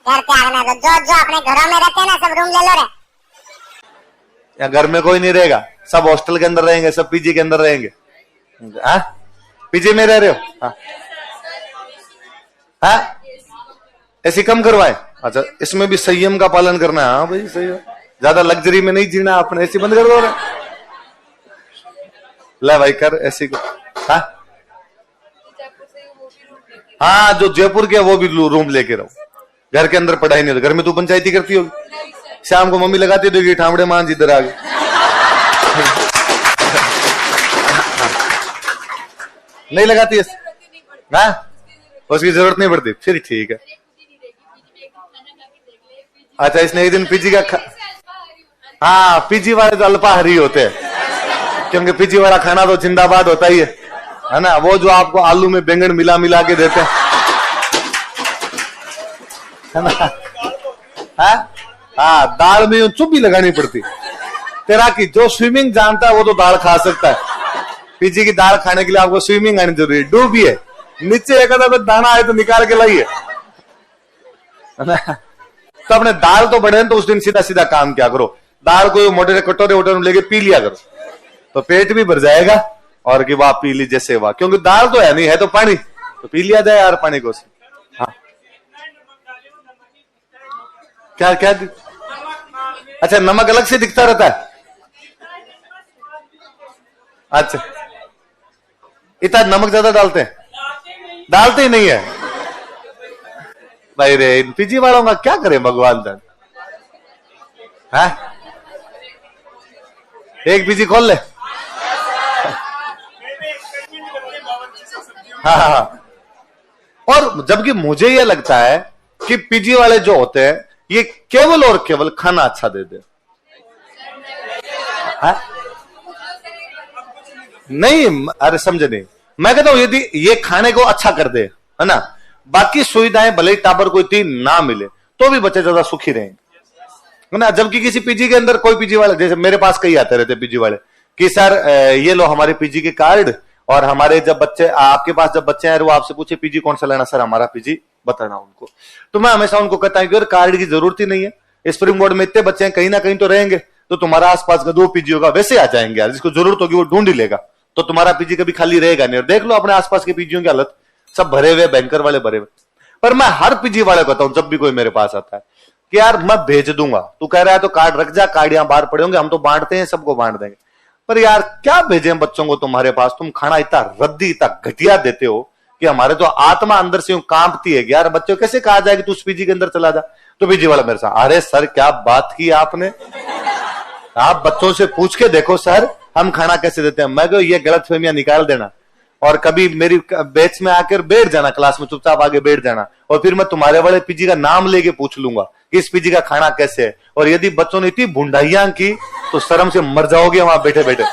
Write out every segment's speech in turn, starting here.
घर त्यागना तो जो जो अपने घरों में रहते हैं ना सब रूम ले लो रे। या घर में कोई नहीं रहेगा, सब हॉस्टल के अंदर रहेंगे, सब पीजी के अंदर रहेंगे। हाँ पीजी में रह रहे हो? हाँ हाँ ऐसी कम करवाए। अच्छा इसमें भी संयम का पालन करना है। हाँ भाई सही है, ज्यादा लग्जरी में नहीं जीना आपने, ऐसी बंद कर दो रे। ले भाई कर ऐसी को। हाँ जो जयपुर के वो भी रूम लेके रहो, घर के अंदर पढ़ाई नहीं होती। घर में तू पंचायती करती होगी, शाम को मम्मी लगाती होगी ठामड़े मान इधर आ गए। नहीं लगाती है? हाँ उसकी जरूरत नहीं पड़ती, फिर ठीक है। अच्छा इसने एक दिन पीजी का हाँ पीजी वाले तो अल्पाहारी होते हैं, क्योंकि पीजी वाला खाना तो जिंदाबाद होता ही है ना। वो जो आपको आलू में बैंगन मिला मिला के देते हैं, है ना। हाँ दाल में चुप्पी लगानी पड़ती। तेरा की जो स्विमिंग जानता है वो तो दाल खा सकता है, पीजी की दाल खाने के लिए आपको स्विमिंग आनी जरूरी है। डूबिए नीचे, एक आधा दाना आए तो निकाल के लाइए, है ना। तो अपने दाल तो बढ़े तो उस दिन सीधा सीधा काम क्या करो, दाल को मोटे कटोरे वोटोरे में लेके पी लिया करो, तो पेट भी भर जाएगा और कि वाह पी लीजिए सेवा, क्योंकि दाल तो है नहीं, है तो पानी, तो पी लिया जाए यार पानी को। हाँ क्या क्या अच्छा नमक अलग से दिखता रहता है। अच्छा इतना नमक ज्यादा डालते हैं? डालते ही नहीं है भाई रे। पीजी वालों का क्या करे भगवान जान। है एक पीजी खोल ले। हाँ और जबकि मुझे यह लगता है कि पीजी वाले जो होते हैं ये केवल और केवल खाना अच्छा दे दे। नहीं अरे समझे नहीं, मैं कहता हूं यदि ये खाने को अच्छा कर दे, है ना, बाकी सुविधाएं भले टाबर को इतनी ना मिले तो भी बच्चे ज्यादा सुखी रहेंगे, है ना। जबकि किसी पीजी के अंदर कोई पीजी वाले, जैसे मेरे पास कई आते रहते पीजी वाले कि सर ये लो हमारे पीजी के कार्ड, और हमारे जब बच्चे आपके पास जब बच्चे आए वो आपसे पूछे पीजी कौन सा लेना, सर हमारा पीजी बताना उनको। तो मैं हमेशा उनको कहता हूं कि कार्ड की जरूरत ही नहीं है, स्प्रिंग बोर्ड में इतने बच्चे हैं कहीं ना कहीं तो रहेंगे, तो तुम्हारा आसपास का 2 पीजी होगा वैसे आ जाएंगे यार, जिसको जरूरत होगी वो ढूंढ ही लेगा, तो तुम्हारा पीजी कभी खाली रहेगा नहीं। और देख लो अपने आसपास के पीजियों की हालत, सब भरे हुए, बैंकर वाले भरे हुए। पर मैं हर पीजी वाले कहता हूं जब भी कोई मेरे पास आता है कि यार मैं भेज दूंगा, तू कह रहा है तो कार्ड रख जा, कार्ड यहां बाहर पड़े होंगे, हम तो बांटते हैं, सबको बांट देंगे, पर यार क्या भेजें बच्चों को तुम्हारे पास, तुम खाना इतना रद्दी इतना घटिया देते हो कि हमारे तो आत्मा अंदर से यूं कांपती है कि यार बच्चों कैसे कहा जाए कि तू उस पीजी के अंदर चला जा। तो पीजी वाला मेरे साथ, अरे सर क्या बात की आपने, आप बच्चों से पूछ के देखो सर हम खाना कैसे देते हैं। मैं कहो ये गलतफहमियां निकाल देना और कभी मेरी बैच में आकर बैठ जाना, क्लास में चुपचाप आगे बैठ जाना, और फिर मैं तुम्हारे वाले पीजी का नाम लेके पूछ लूंगा कि इस पीजी का खाना कैसे है। और यदि बच्चों ने इतनी भुंडाइयां की तो शर्म से मर जाओगे वहां बैठे बैठे,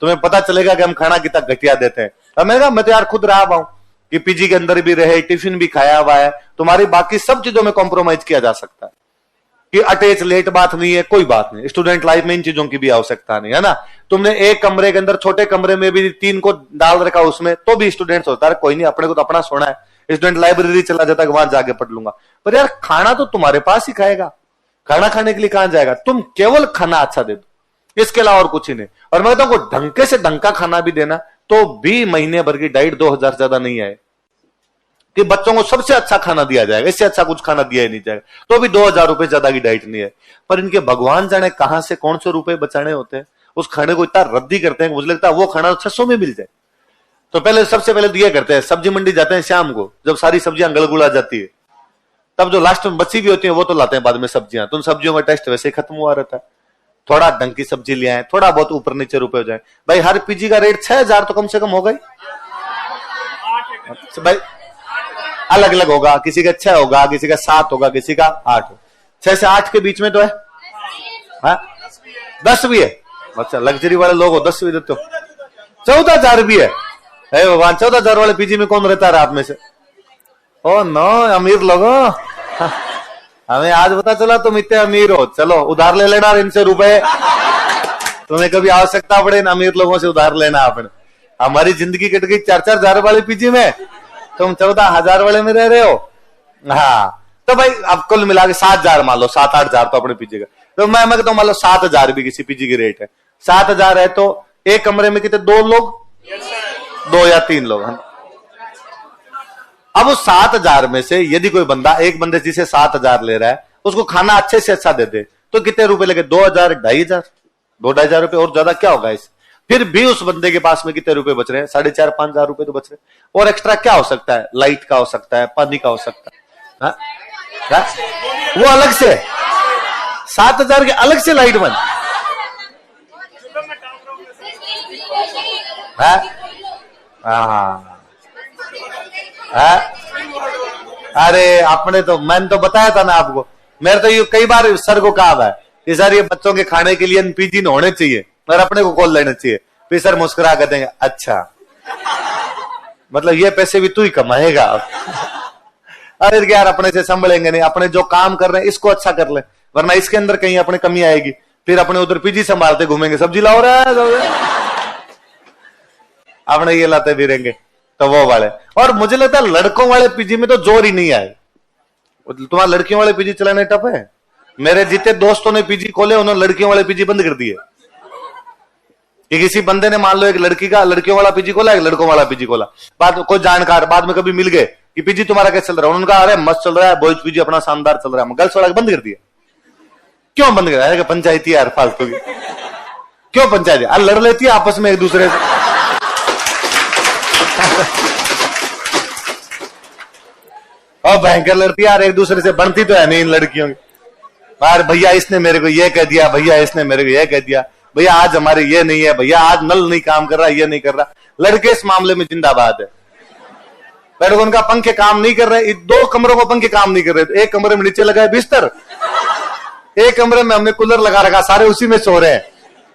तुम्हें पता चलेगा कि हम खाना कितना घटिया देते हैं। अब मैंने कहा मैं तो यार खुद रहा हूं कि पीजी के अंदर भी रहे, टिफिन भी खाया हुआ है, तुम्हारी बाकी सब चीजों में कॉम्प्रोमाइज किया जा सकता है कि अटैच लेट बात नहीं है, कोई बात नहीं, स्टूडेंट लाइफ में इन चीजों की भी आवश्यकता नहीं है ना। तुमने एक कमरे के अंदर छोटे कमरे में भी 3 को डाल रखा उसमें तो भी स्टूडेंट्स होता है, कोई नहीं अपने को तो अपना सोना है, स्टूडेंट लाइब्रेरी चला जाता है वहां जाके पढ़ लूंगा। पर यार खाना तो तुम्हारे पास ही खाएगा, खाना खाने के लिए कहां जाएगा, तुम केवल खाना अच्छा दे दो, इसके अलावा और कुछ ही नहीं। और मैं कहता हूं ढंग से ढंग का खाना भी देना तो भी महीने भर की डाइट 2000 ज्यादा नहीं आए कि बच्चों को सबसे अच्छा खाना दिया जाएगा, इससे अच्छा कुछ खाना दिया ही नहीं जाएगा, तो भी 2000 रुपए ज्यादा की डाइट नहीं है। पर इनके भगवान जाने कहां से कौन से रुपए बचाने होते हैं, उस खाने को इतना रद्दी करते हैं, मुझे लगता है वो खाना 600 में मिल जाए। तो पहले सबसे पहले तो ये करते हैं, सब्जी मंडी जाते हैं शाम को जब सारी सब्जियां गलगुला जाती है, तब जो लास्ट में बची भी होती है वो तो लाते हैं बाद में सब्जियां, तो उन सब्जियों का टेस्ट वैसे ही खत्म हुआ रहता है। थोड़ा ढंग की सब्जी ले आए, थोड़ा बहुत ऊपर नीचे रुपए हो जाए। भाई हर पीजी का रेट 6000 तो कम से कम होगा ही भाई, अलग अलग होगा, किसी का 6 होगा, किसी का 7 होगा, किसी का 8, 6 से 8 के बीच में तो है, 10 भी है। अच्छा लग्जरी वाले लोग हो 10 भी देते हो, 14,000 भी है भगवान। 14,000 वाले पीजी में कौन रहता है आप में से? ओ नो अमीर लोगो, हमें आज पता चला तुम इतने अमीर हो, चलो उधार ले लेना इनसे रुपए, तुम्हें कभी आवश्यकता पड़े इन अमीर लोगों से उधार लेना आपने। हमारी जिंदगी कट गई 4-4 हजार वाले पीजी में, तुम 14,000 वाले में रह रहे हो। हाँ तो भाई अब कुल मिला के 7,000 मान लो, 7-8,000 तो अपने पीजी का, तो मैं कहता हूं मान लो 7,000 भी किसी पीजी की रेट है, 7,000 है तो एक कमरे में कितने, 2 लोग, 2 या 3 लोग। अब उस 7,000 में से यदि कोई बंदा, एक बंदे जिसे 7,000 ले रहा है, उसको खाना अच्छे से अच्छा दे दे तो कितने रुपए लगे, 2,000, 2,500, 2-2,500 रुपए, और ज्यादा क्या होगा इस। फिर भी उस बंदे के पास में कितने रुपए बच रहे हैं, 4,500-5,000 रुपए तो बच रहे हैं। और एक्स्ट्रा क्या हो सकता है, लाइट का हो सकता है, पानी का हो सकता है, हा? हा? वो अलग से 7,000 के अलग से लाइट बंद है। अरे आपने तो, मैंने तो बताया था ना आपको, मेरे तो ये कई बार सर को कहा है कि सर ये बच्चों के खाने के लिए पीजी होने चाहिए और अपने को कॉल लेना चाहिए। फिर सर मुस्कुरा कर देंगे, अच्छा मतलब ये पैसे भी तू ही कमाएगा। अरे यार अपने से संभलेंगे नहीं, अपने जो काम कर रहे हैं इसको अच्छा कर ले, वरना इसके अंदर कहीं अपने कमी आएगी, फिर अपने उधर पीजी संभालते घूमेंगे, सब्जी लाओ रहा है अपने ये लाते भी रहेंगे। तो वो वाले, और मुझे लगता है लड़कों वाले पीजी में तो जोर ही नहीं आए। तुम्हारा लड़कियों वाले पीजी चलाने टफ है। मेरे जितने दोस्तों ने पीजी खोले उन्होंने लड़कियों वाले पीजी बंद कर दिए। कि किसी बंदे ने मान लो एक लड़की का लड़कियों वाला पीजी खोला, एक लड़कों वाला पीजी खोला, बाद कोई जानकार बाद में कभी मिल गए कि पीजी तुम्हारा कैसे चल रहा है, उन्होंने कहा अरे मस्त चल रहा है, बॉयज पीजी अपना शानदार चल रहा है, गर्ल्स वाला बंद कर दिया। क्यों बंद कर दिया, पंचायती यार फालतू की, क्यों पंचायती, अरे लड़ लेती है आपस में एक दूसरे से। और भयंकर लड़ती यार एक दूसरे से, बनती तो है नहीं इन लड़कियों की। यार भैया इसने मेरे को ये कह दिया, भैया इसने मेरे को ये कह दिया, भैया आज हमारे ये नहीं है, भैया आज नल नहीं काम कर रहा, ये नहीं कर रहा। लड़के इस मामले में जिंदाबाद है। लड़कों उनका पंखे काम नहीं कर रहे, 2 कमरों को पंखे काम नहीं कर रहे, एक कमरे में नीचे लगा है बिस्तर, एक कमरे में हमने कूलर लगा रखा, सारे उसी में सो रहे हैं।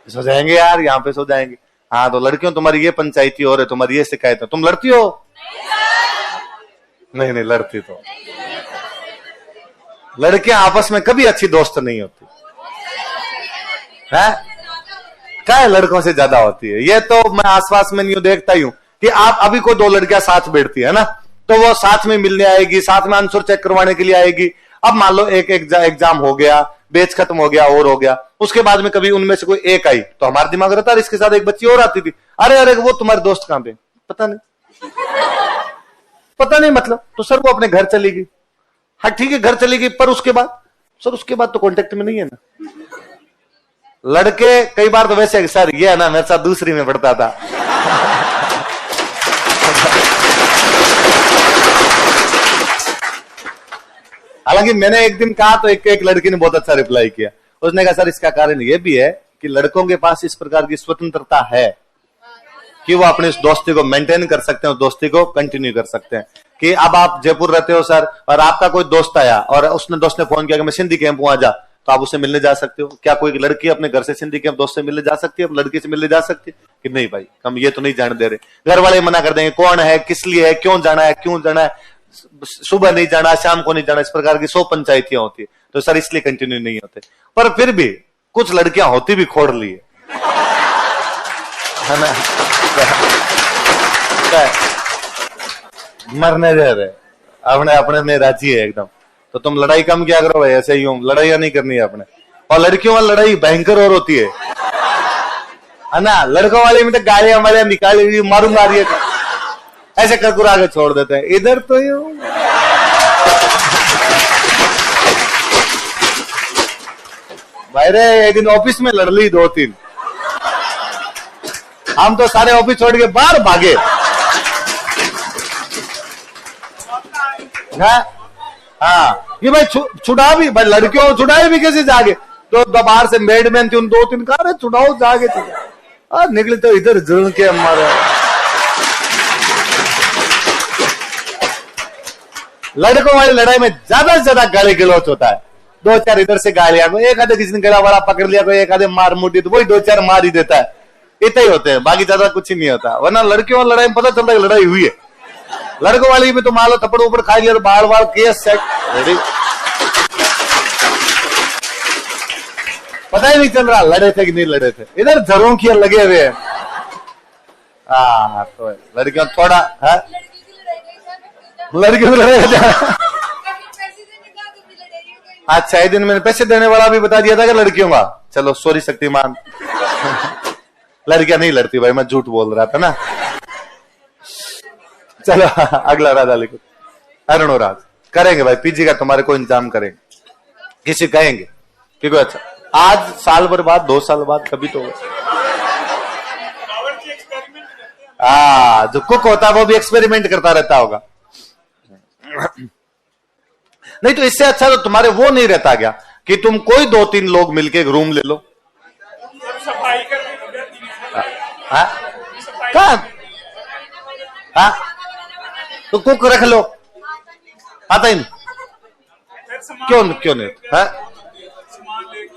सो जाएंगे यार, यहाँ पे सो जाएंगे। हाँ तो लड़कियों तुम्हारी ये पंचायती हो रही, तुम्हारी ये शिकायत है, तुम लड़ती हो? नहीं नहीं लड़ती तो लड़कियां आपस में कभी अच्छी दोस्त नहीं होती है, क्या है लड़कों से ज्यादा होती है। ये तो मैं आसपास में नहीं देखता ही हूं कि आप अभी कोई 2 लड़कियां साथ बैठती है ना, तो वो साथ में मिलने आएगी, साथ में आंसर चेक करवाने के लिए आएगी। अब मान लो एक एग्जाम हो गया, बैच खत्म हो गया और हो गया, उसके बाद में कभी उनमें से कोई एक आई तो हमारा दिमाग रहता है इसके साथ एक बच्ची और आती थी, अरे अरे वो तुम्हारे दोस्त कहां पे, पता नहीं मतलब, तो सर वो अपने घर चली गई। हाँ ठीक है घर चली गई, पर उसके बाद सर उसके बाद तो कांटेक्ट में नहीं है ना। लड़के कई बार तो वैसे सर ये है ना मेरे साथ दूसरी में पढ़ता था। हालांकि मैंने एक दिन कहा तो एक लड़की ने बहुत अच्छा रिप्लाई किया, उसने कहा सर इसका कारण ये भी है कि लड़कों के पास इस प्रकार की स्वतंत्रता है कि वो अपनी उस दोस्ती को मेंटेन कर सकते हैं, उस दोस्ती को कंटिन्यू कर सकते हैं। कि अब आप जयपुर रहते हो सर और आपका कोई दोस्त आया और उसने दोस्त ने फोन किया कि मैं सिंधी कैंप वहां जा, तो आप उससे मिलने जा सकते हो। क्या कोई लड़की अपने घर से सिंधी कैंप दोस्त से मिलने जा सकती है, लड़की से मिलने जा सकती है कि नहीं भाई हम ये तो नहीं जाने दे रहे। घर वाले मना कर देंगे, कौन है, किस लिए है, क्यों जाना है, सुबह नहीं जाना, शाम को नहीं जाना, इस प्रकार की 100 पंचायतियां होती है। तो सर इसलिए कंटिन्यू नहीं होते। पर फिर भी कुछ लड़कियां होती भी खोड़ ली है ना, मरने दे रहे अपने में राजी है एकदम। तो तुम लड़ाई कम क्या करो भाई, ऐसे ही लड़ाइयां नहीं करनी है अपने। और लड़कियों वाली लड़ाई भयंकर और होती है ना, लड़कों वाले में तो गालियां हमारे निकाली मारू मारिए ऐसे करकुरा के छोड़ देते हैं। इधर तो यूं भाई रे एक दिन ऑफिस में लड़ ली 2-3, हम तो सारे ऑफिस छोड़ के बाहर भागे। हाँ ये भाई छुड़ा भी भाई, लड़कियों को छुड़ाए भी कैसे जागे, तो बाहर से मेडमैन थी उन 2-3 कहा रहे छुड़ाओ जागे, निकले तो इधर जुड़ के हमारे। लड़कों वाली लड़ाई में ज्यादा से ज्यादा गाली गलौच होता है। 2-4 इधर से गालियां, को एक आधे किसी ने गला वाला पकड़ लिया, कोई एक आधे मार मुड़ी तो वही 2-4 मार ही देता है, इतना ही होते हैं, बाकी ज्यादा कुछ ही नहीं होता। वरना लड़कियों वाली लड़ाई में पता चलता है लड़ाई हुई है। लड़कों वाली में तो मान लो थप्पड़ ऊपर खा लिया तो बाल बाल केस सेट रेडी, पता ही नहीं चल रहा लड़े थे कि नहीं लड़े थे, इधर जरों की लगे हुए हैं। तो लड़कियां थोड़ा है, लड़कियों की लड़ाई आज 6 दिन मैंने पैसे देने वाला भी बता दिया था कि लड़कियों का। चलो सॉरी शक्तिमान। लड़कियां नहीं लड़ती भाई, मैं झूठ बोल रहा था ना। चलो अगला राजा लिखो। अरुण राज करेंगे भाई, पीजी का तुम्हारे को इंतजाम करेंगे, किसी कहेंगे क्योंकि अच्छा आज साल भर बाद 2 साल बाद कभी तो जो कुक होता है वो भी एक्सपेरिमेंट करता रहता होगा। नहीं तो इससे अच्छा तो तुम्हारे वो नहीं रहता क्या कि तुम कोई 2-3 लोग मिलके एक रूम ले लो। कहा तो कुक रख लो, आता ही नहीं। क्यों नहीं है?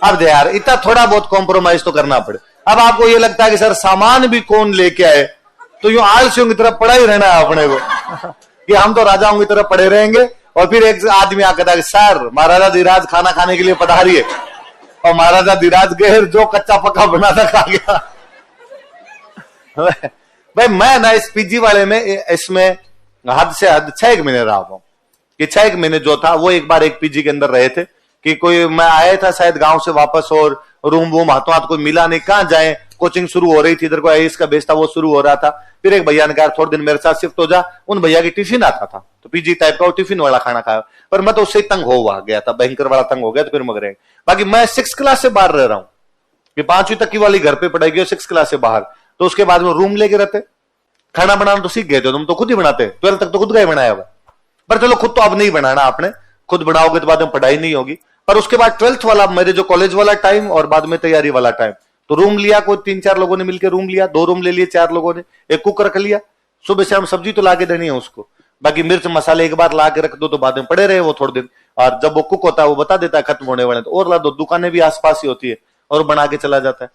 अब दे यार, इतना थोड़ा बहुत कॉम्प्रोमाइज तो करना पड़े। अब आपको ये लगता है कि सर सामान भी कौन लेके आए, तो यूं आलसियों की तरफ पड़ा ही रहना है अपने को कि हम तो राजाओं की तरफ पड़े रहेंगे। और फिर एक आदमी आकर कि सर महाराजा धीराज खाना खाने के लिए पधारिए, और महाराजा धीराज गए, जो कच्चा पक्का बना था खा गया। भाई मैं ना इस पीजी वाले में इसमें हद से हद 6 महीने रहा हूं कि 6 महीने जो था वो एक बार एक पीजी के अंदर रहे थे कि कोई मैं आया था शायद गांव से वापस, और रूम वूम हाथों हाथ कोई मिला नहीं, कहां जाए, कोचिंग शुरू हो रही थी, इधर को आईएएस का बेस था वो शुरू हो रहा था। फिर एक भैया ने कहा थोड़े दिन मेरे साथ शिफ्ट हो जा। उन भैया की टिफिन आता था तो पीजी टाइप का वो टिफिन वाला खाना खाया, पर मैं तो उससे तंग हो गया था, भयंकर वाला तंग हो गया। तो फिर मगर बाकी मैं 6 क्लास से बाहर रह रहा हूं कि 5वीं तक की वाली घर पे पढ़ाई गई, 6 क्लास से बाहर। तो उसके बाद में रूम लेके रहते, खाना बनाना तो सीख गए थे, तुम तो खुद ही बनाते, 12 तक तो खुद का ही बनाया हुआ। पर चलो खुद तो अब नहीं बनाना आपने, खुद बनाओगे तो बाद में पढ़ाई नहीं होगी। पर उसके बाद 12th वाला मेरे जो कॉलेज वाला टाइम और बाद में तैयारी वाला टाइम, तो रूम लिया, कोई 3-4 लोगों ने मिलकर रूम लिया, 2 रूम ले लिए 4 लोगों ने, एक कुक रख लिया, सुबह शाम सब्जी तो लाके देनी है उसको, बाकी मिर्च मसाले एक बार ला के रख दो तो बाद में पड़े रहे वो थोड़े दिन। और जब वो कुक होता है वो बता देता है खत्म होने वाले, तो और ला दो, दुकानें भी आसपास ही होती है और बना के चला जाता है।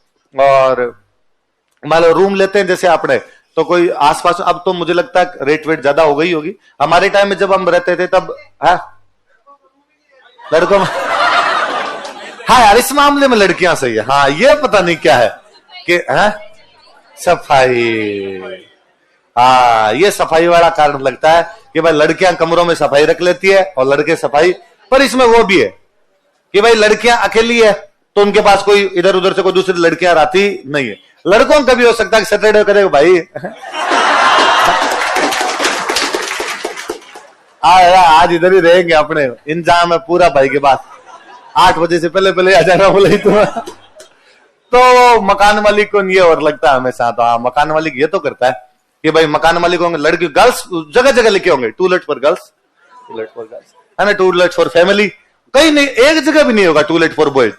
और मान लो रूम लेते हैं जैसे आपने, तो कोई आसपास, अब तो मुझे लगता है रेट वेट ज्यादा हो गई होगी। हमारे टाइम में जब हम रहते थे तब लड़कों में हाँ यार इस मामले में लड़कियां सही है। हाँ ये पता नहीं क्या है कि सफाई, हाँ ये सफाई वाला कारण लगता है कि भाई लड़कियां कमरों में सफाई रख लेती है और लड़के सफाई। पर इसमें वो भी है कि भाई लड़कियां अकेली है तो उनके पास कोई इधर उधर से कोई दूसरी लड़कियां आती नहीं है। लड़कों का भी हो सकता है कि सैटरडे करेगा भाई आज इधर ही रहेंगे अपने, इंतजाम है पूरा भाई के पास, 8 बजे से पहले आ जाना बोले तो मकान मालिक को ये और लगता है हमेशा। तो हाँ मकान मालिक ये तो करता है कि भाई मकान मालिक होंगे, लड़की गर्ल्स जगह जगह लिखे होंगे, to let for girls, to let for girls है ना, टूलेट फॉर फैमिली, कहीं नहीं एक जगह भी नहीं होगा टूलेट फॉर बॉयज।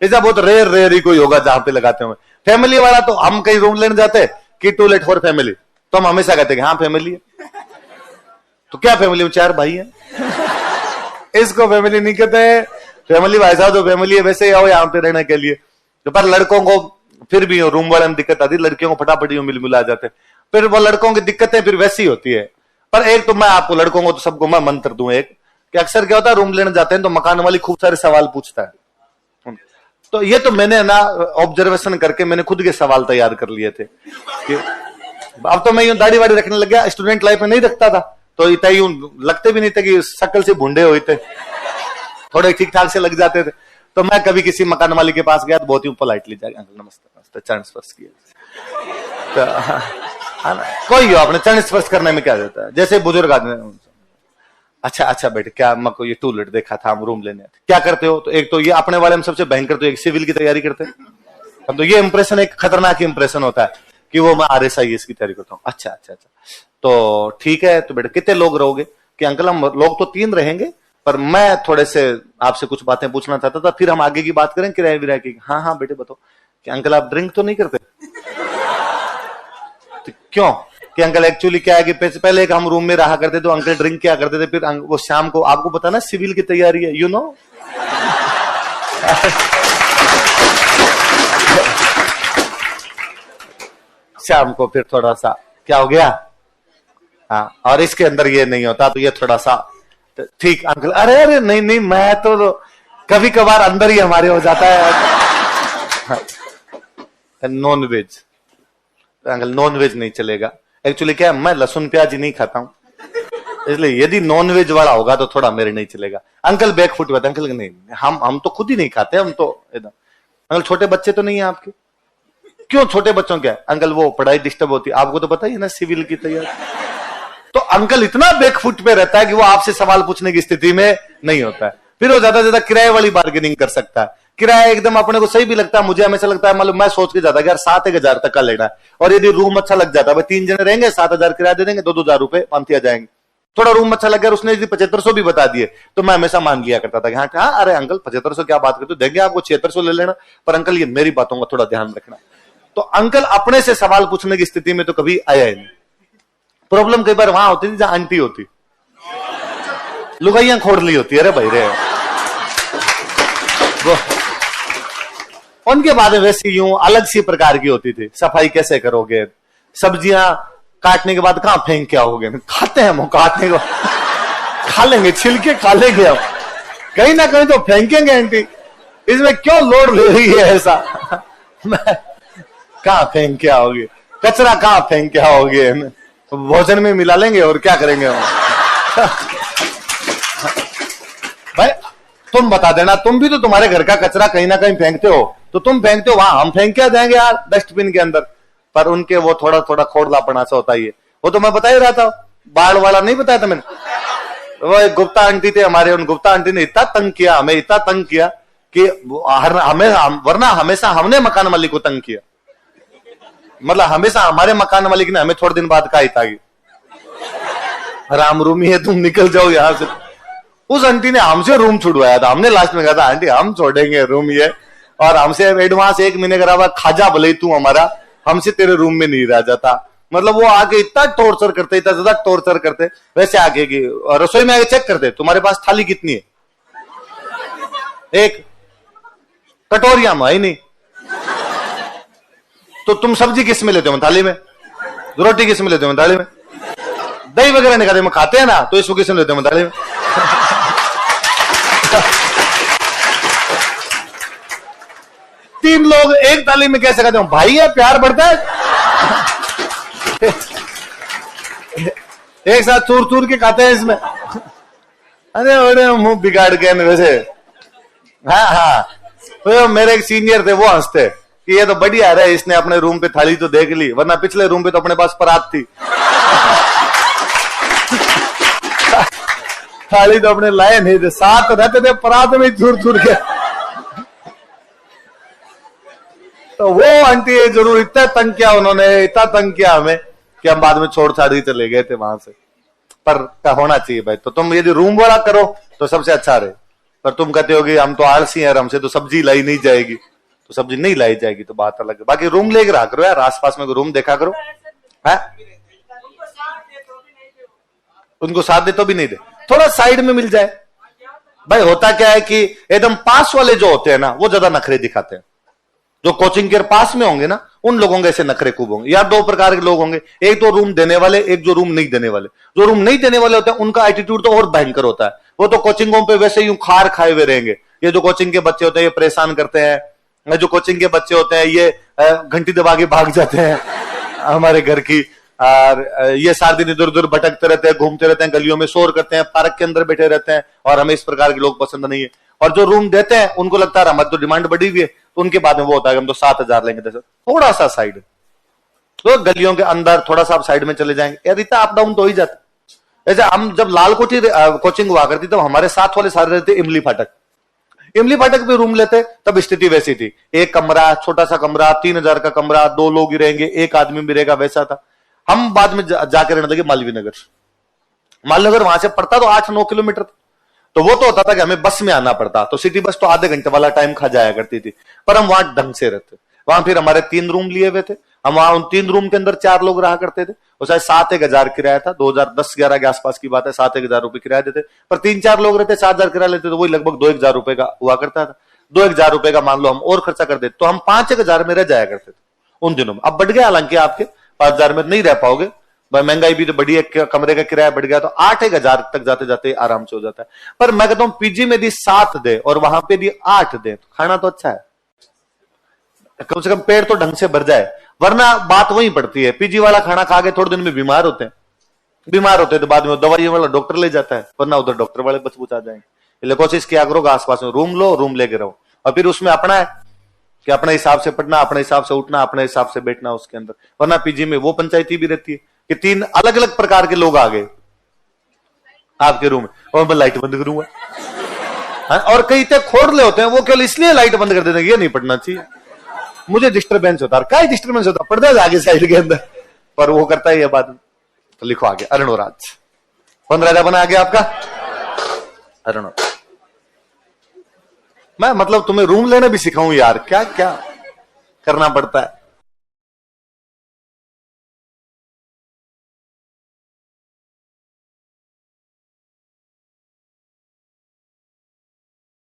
ऐसा बहुत रेयर ही कोई होगा जहां पे लगाते होंगे। फैमिली वाला तो हम कहीं रूम लेने जाते कि टूलेट फॉर फैमिली, तो हम हमेशा कहते हैं हाँ फैमिली है। तो क्या फैमिली में 4 भाई हैं इसको फैमिली नहीं कहते। फैमिली भाई साहब जो फैमिली है वैसे आओ यहाँ पे रहने के लिए। तो पर लड़कों को फिर भी रूम वाले में दिक्कत आती है, लड़कियों को फटाफट मिल मिला जाते, फिर वो लड़कों की दिक्कतें फिर वैसी होती है। पर एक तो मैं आपको लड़कों को तो सबको मैं मंत्र दूं एक कि अक्सर क्या होता है रूम लेने जाते हैं तो मकान वाली खूब सारे सवाल पूछता है। तो ये तो मैंने ना ऑब्जर्वेशन करके मैंने खुद के सवाल तैयार कर लिए थे कि अब तो मैं यूं दाढ़ी वाड़ी रखने लग गया, स्टूडेंट लाइफ में नहीं रखता था तो इतना यूं लगते भी नहीं थे कि शक्ल से भूंडे हुए थे, थोड़े ठीक ठाक से लग जाते थे। तो मैं कभी किसी मकान वाली के पास गया तो बहुत ही पोलाइटली जाके अंकल नमस्ते नमस्ते चरण स्पर्श किया, तो कोई हो आपने चरण स्पर्श करने में क्या देता है, जैसे बुजुर्ग आदमी अच्छा बेटे क्या मको ये टूलेट देखा था हम रूम लेने क्या करते हो। तो एक तो ये अपने वाले में सबसे भयंकर तो एक सिविल की तैयारी करते हैं, तो ये इंप्रेशन एक खतरनाक इंप्रेशन होता है कि वो मैं RSIS की तैयारी करता हूँ। अच्छा तो ठीक है तो बेटा कितने लोग रहोगे कि अंकल हम लोग तो 3 रहेंगे पर मैं थोड़े से आपसे कुछ बातें पूछना चाहता था, फिर हम आगे की बात करें किराए विराए की। हाँ बेटे बताओ कि अंकल आप ड्रिंक तो नहीं करते तो क्यों कि अंकल एक्चुअली क्या है कि पहले एक हम रूम में रहा करते तो अंकल ड्रिंक क्या करते थे, फिर वो शाम को आपको पता ना सिविल की तैयारी है यू नो शाम को फिर थोड़ा सा क्या हो गया हाँ, और इसके अंदर ये नहीं होता तो ये थोड़ा सा ठीक अंकल अरे नहीं मैं तो कभी कभार अंदर ही हमारे हो जाता है non veg. Uncle non veg नहीं चलेगा, एक्चुअली क्या है मैं लहसुन प्याज ही नहीं खाता हूं इसलिए यदि नॉन वेज वाला होगा तो थोड़ा मेरे नहीं चलेगा। अंकल बैक फुट हुआ था, अंकल नहीं, हम तो खुद ही नहीं खाते, हम तो एकदम। अंकल छोटे बच्चे तो नहीं है आपके? क्यों छोटे बच्चों क्या? अंकल वो पढ़ाई डिस्टर्ब होती है, आपको तो पता ही है ना, सिविल की तैयारी। तो अंकल इतना बैकफुट पे रहता है कि वो आपसे सवाल पूछने की स्थिति में नहीं होता है। फिर वो ज्यादा से ज्यादा किराए वाली बार्गेनिंग कर सकता है। किराया एकदम अपने को सही भी लगता है, मुझे हमेशा लगता है, मतलब मैं सोच के जाता कि यार 7-1 तक का लेना है, और यदि रूम अच्छा लग जाता है, 3 जने रहेंगे, 7,000 किराया दे देंगे, 2-2 हजार रुपए पंथिया जाएंगे। थोड़ा रूम अच्छा लग गया, उसने यदि 7500 भी बता दिए तो मैं हमेशा मान लिया करता था कि हाँ अरे अंकल 7500 क्या बात करते हो, देंगे आपको 7600 ले लेना, पर अंकल ये मेरी बातों का थोड़ा ध्यान रखना। तो अंकल अपने से सवाल पूछने की स्थिति में तो कभी आया ही नहीं। प्रॉब्लम कई बार वहां होती थी जहां आंटी होती, लुगाइयां खोड़ली होती, अरे भाई रे उनके बाद वैसी यूं अलग सी प्रकार की होती थी। सफाई कैसे करोगे, सब्जियां काटने के बाद कहां फेंक के आओगे, खाते हैं हम, काटने को खा लेंगे, छिलके खा लेंगे हम, कहीं ना कहीं तो फेंकेंगे आंटी, इसमें क्यों लोड ले रही है ऐसा। कहां फेंक के आओगे, कचरा कहां फेंक के आओगे, भोजन में मिला लेंगे और क्या करेंगे हम। भाई तुम बता देना, तुम भी तो तुम्हारे घर का कचरा कहीं ना कहीं फेंकते हो, तो तुम फेंकते हो वहां, हम फेंक क्या जाएंगे यार डस्टबिन के अंदर। पर उनके वो थोड़ा थोड़ा खोड़लापना सा होता ही है। वो तो मैं बता ही रहा था, बाढ़ वाला नहीं बताया था मैंने। वो एक गुप्ता आंटी थे हमारे, उन गुप्ता आंटी ने इतना तंग किया, हमें इतना तंग किया कि हमें, वरना हमेशा हमने मकान मालिक को तंग किया, मतलब हमेशा हमारे मकान मालिक ने हमें थोड़े दिन बाद कहा था कि राम रूमी है, तुम निकल जाओ यहां से। उस आंटी ने हमसे रूम छुड़वाया था, हमने लास्ट में कहा था आंटी हम छोड़ेंगे रूम ये, और हमसे एडवांस 1 महीने का खाजा भले तू हमारा, हमसे तेरे रूम में नहीं रह जाता। मतलब वो आके इतना टॉर्चर करते, इतना ज्यादा टॉर्चर करते, वैसे आके कि रसोई में आके चेक करते तुम्हारे पास थाली कितनी है, एक कटोरिया में ही नहीं, तो तुम सब्जी किस में लेते हो थाली में, रोटी किस में लेते हो थाली में, दही वगैरह निकाले में खाते हैं ना, तो इसको किस में लेते हो थाली में। तीन लोग एक थाली में कैसे खाते हो भाई, है प्यार बढ़ता है। एक साथ चूर चूर के खाते हैं इसमें, अरे मुंह बिगाड़ के वैसे। हाँ तो मेरे एक सीनियर थे, वो हंसते कि ये तो बढ़िया है, इसने अपने रूम पे थाली तो देख ली, वरना पिछले रूम पे तो अपने पास परात थी। थाली तो अपने लाए नहीं थे, साथ रहते थे परात में चूर चूर के। तो वो आंटी जरूर इतना तंग किया उन्होंने, इतना तंग किया हमें कि हम बाद में छोड़ छाड़ ही चले गए थे वहां से। पर क्या होना चाहिए भाई, तो तुम यदि रूम वाला करो तो सबसे अच्छा रहे, पर तुम कहते हो कि हम तो आलसी हैं, हमसे तो सब्जी लाई नहीं जाएगी, तो सब्जी नहीं लाई जाएगी तो बात अलग है। बाकी रूम लेकर रहा करो यार, आसपास में रूम देखा करो। है उनको साथ दे तो भी नहीं दे, थोड़ा साइड में मिल जाए। भाई होता क्या है कि एकदम पास वाले जो होते हैं ना, वो ज्यादा नखरे दिखाते हैं। जो कोचिंग के पास में होंगे ना, उन लोगों के ऐसे नखरे खूब होंगे। या 2 प्रकार के लोग होंगे, एक तो रूम देने वाले, एक जो रूम नहीं देने वाले। जो रूम नहीं देने वाले होते हैं उनका एटीट्यूड तो और भयंकर होता है, वो तो कोचिंगों पे वैसे यूं खार खाए हुए रहेंगे। ये जो कोचिंग के बच्चे होते हैं ये परेशान करते हैं, जो कोचिंग के बच्चे होते हैं ये घंटी दबा के भाग जाते हैं हमारे घर की, और ये सारे दिन इधर उधर भटकते रहते हैं, घूमते रहते हैं, गलियों में शोर करते हैं, पार्क के अंदर बैठे रहते हैं, और हमें इस प्रकार के लोग पसंद नहीं है। और जो रूम देते हैं उनको लगता है हमारी तो डिमांड बढ़ी हुई है, तो उनके बाद में वो होता है हम तो 7,000 लेंगे। थोड़ा सा साइड, तो गलियों के अंदर थोड़ा सा आप साइड में चले जाएंगे, यार इतना अप डाउन तो ही जाता। ऐसे हम जब लाल कोठी कोचिंग हुआ करती तब हमारे साथ वाले सारे रहते इमली फाटक, इमली फाटक पे रूम लेते, तब स्थिति वैसी थी, एक कमरा, छोटा सा कमरा, 3,000 का कमरा, 2 लोग ही रहेंगे, एक आदमी भी रहेगा, वैसा था। हम बाद में जाके रहने लगे मालवीय नगर, वहां से पड़ता तो 8-9 किलोमीटर, तो वो तो होता था कि हमें बस में आना पड़ता, तो सिटी बस तो आधे घंटे वाला टाइम खा जाया करती थी, पर हम वहां ढंग से रहते। वहां फिर हमारे 3 रूम लिए हुए थे, हम वहां उन 3 रूम के अंदर 4 लोग रहा करते थे, और शायद 7-1 किराया था, 2010-11 के आसपास की बात है, 7-1 रुपए किराया देते, पर 3-4 लोग रहते, 7,000 किराया लेते, तो वही लगभग 2-1 रुपए का हुआ करता था। 2-1 रुपए का मान लो हम और खर्चा कर देते, तो हम 5-1 में रह जाया करते थे उन दिनों में। अब बढ़ गया, हालांकि आपके 5,000 में नहीं रह पाओगे, महंगाई भी तो बढ़ी है, कमरे का किराया बढ़ गया, तो 8-1 तक जाते जाते आराम से हो जाता है। पर मैं कहता हूं पीजी में यदि 7 दे और वहां पे यदि 8 दे, तो खाना तो अच्छा है, कम से कम पेट तो ढंग से भर जाए, वरना बात वही पड़ती है, पीजी वाला खाना खा के थोड़े दिन में बीमार होते हैं। बीमार होते तो बाद में दवाई वाला डॉक्टर ले जाता है, वरना उधर डॉक्टर वाले बच बुचा जाएंगे। इसलिए कोशिश किया करो कि आसपास में रूम लो, रूम लेके रहो, और फिर उसमें अपना है कि अपने हिसाब से पढ़ना, अपने हिसाब से उठना, अपने हिसाब से बैठना उसके अंदर। वरना पीजी में वो पंचायती भी रहती है कि 3 अलग अलग प्रकार के लोग आ गए आपके रूम में, और मैं लाइट बंद करूंगा। और कई तक खोड़ले होते हैं, वो केवल इसलिए लाइट बंद कर देते हैं, ये नहीं पढ़ना चाहिए, मुझे डिस्टर्बेंस होता है। क्या डिस्टर्बेंस होता है, पढ़ता है आगे साइड के अंदर, पर वो करता है ये बात। तो लिखो आगे अरुणोराज। कौन राजा बना आगे आपका? अरुणोराज। मैं मतलब तुम्हें रूम लेना भी सिखाऊं यार, क्या क्या करना पड़ता है।